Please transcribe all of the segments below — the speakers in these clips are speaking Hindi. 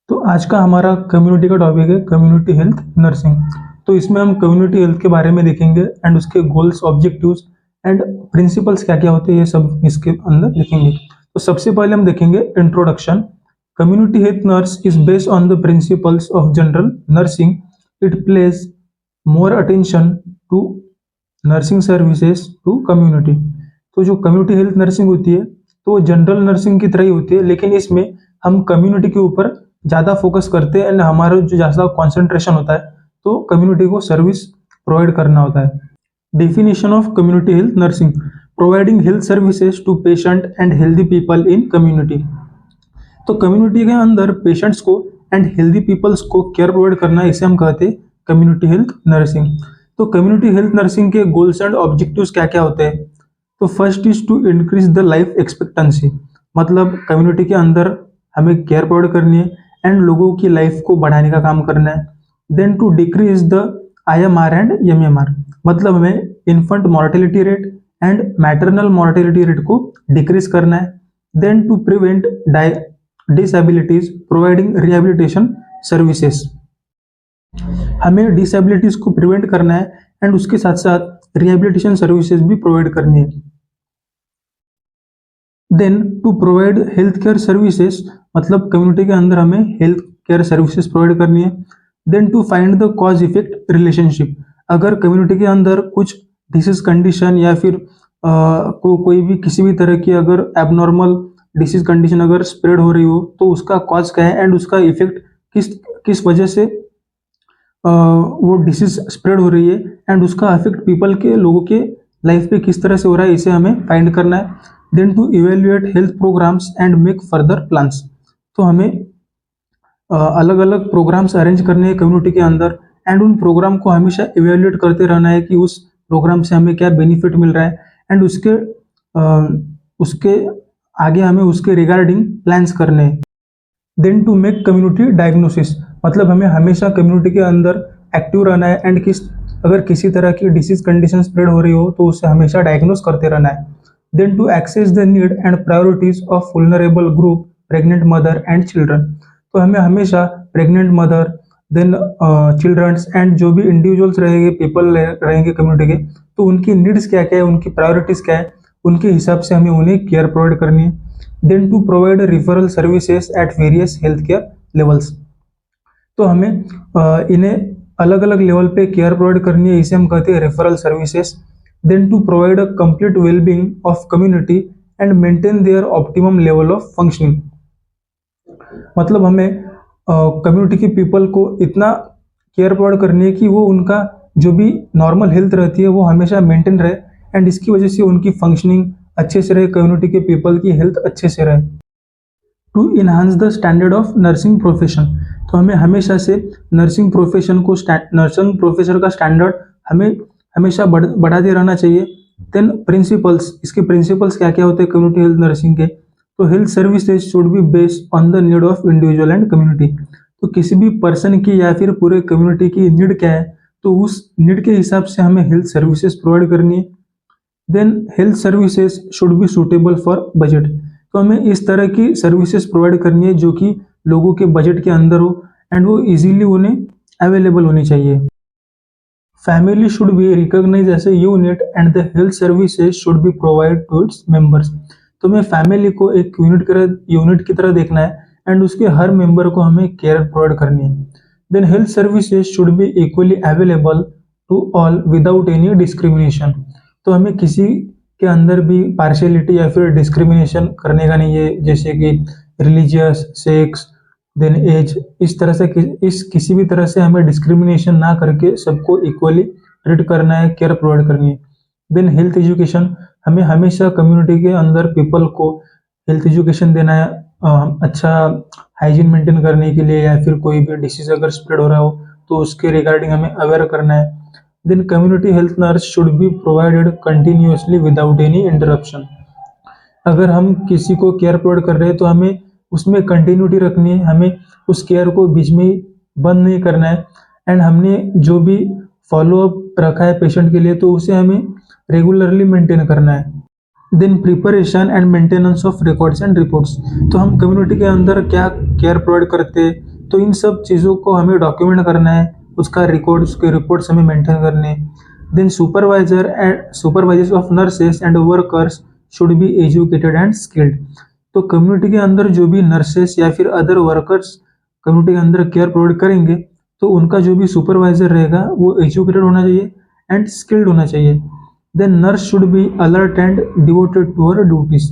तो आज का हमारा कम्युनिटी का टॉपिक है कम्युनिटी हेल्थ नर्सिंग। तो इसमें हम कम्युनिटी हेल्थ के बारे में देखेंगे एंड उसके गोल्स, ऑब्जेक्टिव्स एंड प्रिंसिपल्स क्या क्या होते हैं, ये सब इसके अंदर देखेंगे। तो सबसे पहले हम देखेंगे introduction. Community health nurse is based on the principles of general nursing. It place more attention to nursing services to community. तो जो कम्युनिटी हेल्थ नर्सिंग होती है तो वो जनरल नर्सिंग की तरह ही होती है, लेकिन इसमें हम कम्युनिटी के ऊपर ज़्यादा फोकस करते हैं एंड हमारा जो ज़्यादा कॉन्सेंट्रेशन होता है तो कम्युनिटी को सर्विस प्रोवाइड करना होता है। Definition of community health nursing: providing health services to patient and healthy people in community. तो कम्युनिटी के अंदर पेशेंट्स को एंड हेल्दी पीपल्स को केयर प्रोवाइड करना, इसे हम कहते हैं कम्युनिटी हेल्थ नर्सिंग। तो कम्युनिटी हेल्थ नर्सिंग के गोल्स एंड ऑब्जेक्टिव्स क्या क्या होते हैं? तो first is to increase the life expectancy, मतलब कम्युनिटी के अंदर हमें केयर प्रोवाइड करनी है एंड लोगों की लाइफ को बढ़ाने का काम करना है। Then to decrease the IMR and MMR, मतलब हमें infant mortality rate and maternal mortality rate को डिक्रीज करना है। Then to prevent disabilities, providing rehabilitation services, हमें डिसेबिलिटीज को प्रिवेंट करना है एंड उसके साथ साथ रिहेबिलिटेशन सर्विसेज भी प्रोवाइड करनी है। Then to provide health care services, मतलब कम्युनिटी के अंदर हमें हेल्थ केयर सर्विसेज प्रोवाइड करनी है। Then to find the cause effect relationship, अगर कम्युनिटी के अंदर कुछ डिसीज कंडीशन या फिर कोई भी किसी भी तरह की अगर एबनॉर्मल डिसीज कंडीशन अगर स्प्रेड हो रही हो तो उसका कॉज क्या है एंड उसका इफेक्ट किस किस वजह से वो डिसीज स्प्रेड हो रही है एंड उसका इफेक्ट पीपल के, लोगों के लाइफ पे किस तरह से हो रहा है, इसे हमें फाइंड करना है। Then to evaluate health programmes and make further plans, तो हमें अलग अलग प्रोग्राम्स अरेंज करने हैं कम्युनिटी के अंदर एंड उन प्रोग्राम को हमेशा इवेल्युएट करते रहना है कि उस प्रोग्राम से हमें क्या बेनिफिट मिल रहा है एंड उसके आगे हमें उसके रिगार्डिंग प्लान्स करने हैं। Then to make community diagnosis, मतलब हमें हमेशा कम्युनिटी के अंदर एक्टिव रहना है एंड अगर किसी तरह की डिसीज कंडीशन स्प्रेड हो रही हो तो उसे हमेशा डायग्नोस करते रहना है। Then to access the need and priorities of vulnerable group, pregnant mother and children, तो हमें हमेशा pregnant mother, then childrens and जो भी इंडिविजुअल्स रहेंगे, पीपल रहेंगे कम्युनिटी के, तो उनकी नीड्स क्या क्या है, उनकी प्रायोरिटीज क्या है, उनके हिसाब से हमें उन्हें केयर प्रोवाइड करनी है। Then to provide referral services at various health care levels, तो हमें इन्हें अलग अलग लेवल पे केयर प्रोवाइड करनी है, इसे हम कहते हैं referral services. Then to provide a complete wellbeing of community and maintain their optimum level of functioning, मतलब हमें कम्युनिटी के पीपल को इतना केयर प्रोवाइड करनी है कि वो उनका जो भी नॉर्मल हेल्थ रहती है वो हमेशा मेंटेन रहे एंड इसकी वजह से उनकी फंक्शनिंग अच्छे से रहे, कम्युनिटी के पीपल की हेल्थ अच्छे से रहे। To enhance the standard of nursing profession, तो हमें हमेशा से नर्सिंग प्रोफेशन को नर्सिंग प्रोफेशन का स्टैंडर्ड हमें हमेशा बढ़ाते रहना चाहिए। देन प्रिंसिपल्स, इसके प्रिंसिपल्स क्या क्या होते हैं कम्युनिटी हेल्थ नर्सिंग के? तो health services should be based on the need of individual and community, तो किसी भी पर्सन की या फिर पूरे कम्युनिटी की नीड क्या है तो उस नीड के हिसाब से हमें हेल्थ सर्विसेज प्रोवाइड करनी है। Then health services should be suitable for budget, तो हमें इस तरह की सर्विसेज प्रोवाइड करनी है जो कि लोगों के बजट के अंदर हो एंड वो इजीली उन्हें अवेलेबल होनी चाहिए। Family should be recognise as a unit and the health services should be provide to its members, तो हमें फैमिली को एक यूनिट की तरह देखना है एंड उसके हर मेंबर को हमें केयर प्रोवाइड करनी है। Then health services should be equally available to all without any discrimination, तो हमें किसी के अंदर भी पार्शियलिटी या फिर डिस्क्रिमिनेशन करने का नहीं है, जैसे कि रिलीजियस, सेक्स, देन एज, इस तरह से किसी भी तरह से हमें डिस्क्रिमिनेशन ना करके सबको इक्वली ट्रीट करना है, केयर प्रोवाइड करनी है। देन हेल्थ एजुकेशन, हमें हमेशा कम्युनिटी के अंदर पीपल को हेल्थ एजुकेशन देना है, अच्छा हाइजीन मेंटेन करने के लिए या फिर कोई भी डिसीज अगर स्प्रेड हो रहा हो तो उसके रिगार्डिंग हमें अवेयर करना है। Then community health nurse should be provided continuously without any interruption, अगर हम किसी को केयर प्रोवाइड कर रहे हैं तो हमें उसमें कंटिन्यूटी रखनी है, हमें उस केयर को बीच में ही बंद नहीं करना है एंड हमने जो भी फॉलोअप रखा है पेशेंट के लिए तो उसे हमें रेगुलरली मेंटेन करना है। Then preparation and maintenance of records and reports, तो हम कम्युनिटी के अंदर क्या केयर प्रोवाइड करते हैं, तो इन सब चीज़ों को हमें डॉक्यूमेंट करना है, उसका रिकॉर्ड, उसके रिपोर्ट्स हमें मेंटेन करने हैं। Then supervisors of nurses and workers should be educated and skilled. तो कम्युनिटी के अंदर जो भी नर्सेस या फिर अदर वर्कर्स कम्युनिटी के अंदर केयर प्रोवाइड करेंगे, तो उनका जो भी सुपरवाइजर रहेगा वो एजुकेटेड होना चाहिए एंड स्किल्ड होना चाहिए। Then nurse should be alert and devoted to her duties.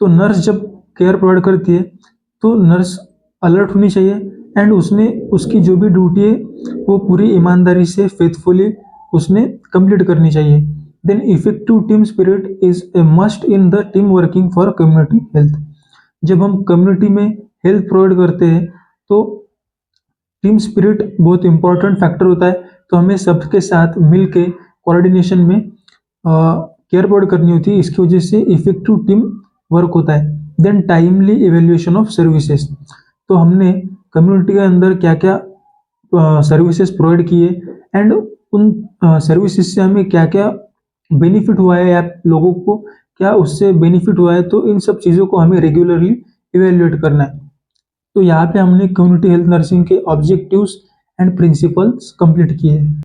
तो नर्स जब केयर प्रोवाइड करती है तो नर्स अलर्ट होनी चाहिए एंड उसने उसकी जो भी ड्यूटी है वो पूरी ईमानदारी से फेथफुली उसने कंप्लीट करनी चाहिए। Then effective team spirit is a must in the team working for community health. जब हम कम्युनिटी में हेल्थ प्रोवाइड करते हैं तो टीम स्पिरिट बहुत इंपॉर्टेंट फैक्टर होता है। तो हमें सबके साथ मिल के कोऑर्डिनेशन में केयर प्रोवाइड करनी होती है, इसकी वजह से इफेक्टिव टीम वर्क होता है। Then timely evaluation of services. तो हमने कम्युनिटी के अंदर क्या क्या सर्विसेज प्रोवाइड किए एंड उन सर्विसेज से हमें क्या क्या बेनिफिट हुआ है या लोगों को क्या उससे बेनिफिट हुआ है, तो इन सब चीज़ों को हमें रेगुलरली इवेल्युएट करना है। तो यहाँ पे हमने कम्युनिटी हेल्थ नर्सिंग के ऑब्जेक्टिव्स एंड प्रिंसिपल्स कंप्लीट किए हैं।